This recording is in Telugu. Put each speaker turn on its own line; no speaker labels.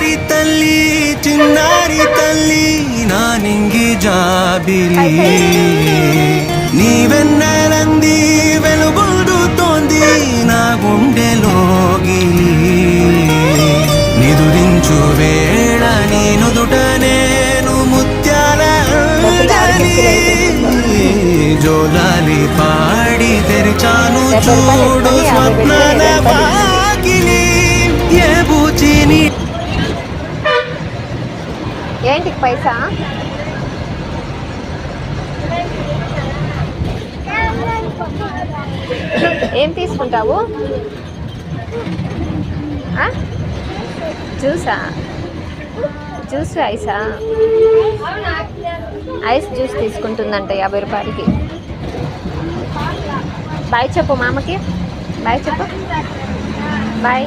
తల్లి చిన్నారి తల్లి నా నింగి జాబిలి నీవెన్నెలంది వెలుగొందుతోంది నా గుండెలోగిలి నిదురించు వేళ నీ నుదుట నేను ముత్యాల అంజలి జోలాలి పాడి తెరిచాను చూడు స్వప్నాల వాకిలి ఏ బూచిని
ఏంటి పైసా ఏం తీసుకుంటావు జ్యూసా జ్యూస్ ఐసా ఐస్ జ్యూస్ తీసుకుంటుందంట 50 రూపాయలకి. బాయ్ చెప్పు మామకి, బాయ్ చెప్పు, బాయ్.